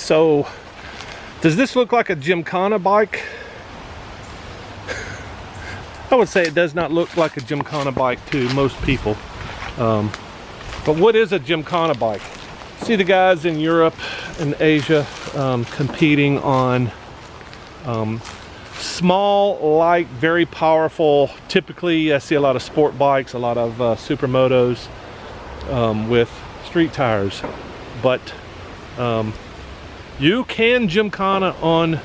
So, does this look like a Gymkhana bike? I would say it does not look like a Gymkhana bike to most people. But what is a Gymkhana bike? See the guys in Europe and Asia competing on small, light, very powerful. Typically, I see a lot of sport bikes, a lot of supermotos with street tires. But you can Gymkhana on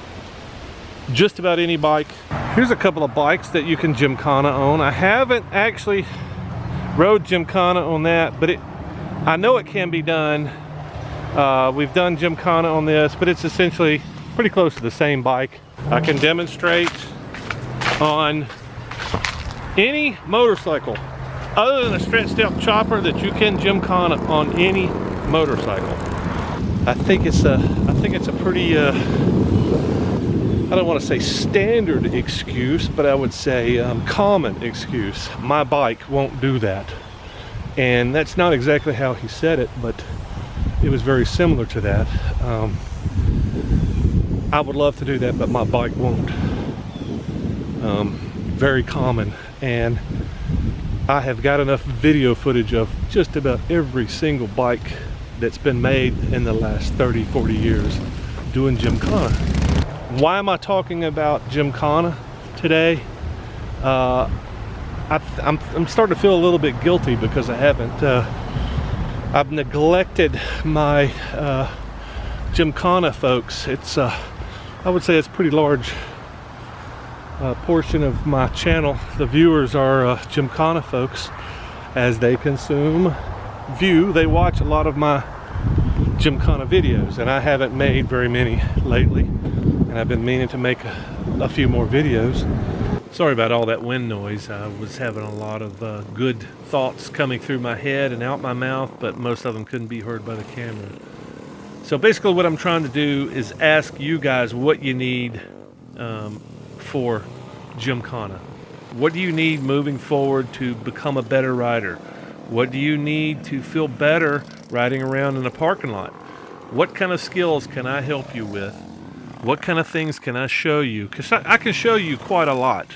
just about any bike. Here's a couple of bikes that you can Gymkhana on. I haven't actually rode Gymkhana on that, but I know it can be done. We've done Gymkhana on this, but it's essentially pretty close to the same bike. I can demonstrate on any motorcycle other than a stretch step chopper that you can Gymkhana on any motorcycle. I think it's a pretty I don't want to say standard excuse, but I would say common excuse. My bike won't do that. And that's not exactly how he said it, but it was very similar to that. I would love to do that, but my bike won't. Very common. And I have got enough video footage of just about every single bike that's been made in the last 30, 40 years doing Gymkhana. Why am I talking about Gymkhana today? I'm starting to feel a little bit guilty because I haven't. I've neglected my Gymkhana folks. It's I would say it's a pretty large portion of my channel. The viewers are Gymkhana folks. As they they watch a lot of my Gymkhana videos, and I haven't made very many lately. And I've been meaning to make a few more videos. Sorry about all that wind noise. I was having a lot of good thoughts coming through my head and out my mouth, but most of them couldn't be heard by the camera. So basically what I'm trying to do is ask you guys what you need for Gymkhana. What do you need moving forward to become a better rider? What do you need to feel better riding around in a parking lot? What kind of skills can I help you with? What kind of things can I show you? Because I can show you quite a lot.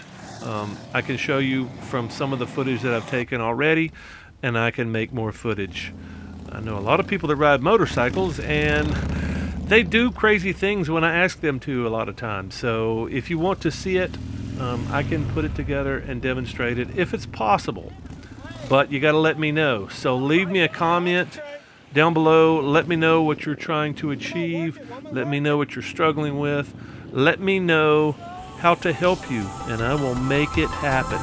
I can show you from some of the footage that I've taken already, and I can make more footage. I know a lot of people that ride motorcycles, and they do crazy things when I ask them to a lot of times. So if you want to see it, I can put it together and demonstrate it if it's possible. But you got to let me know. So leave me a comment down below. Let me know what you're trying to achieve. Let me know what you're struggling with. Let me know how to help you, and I will make it happen.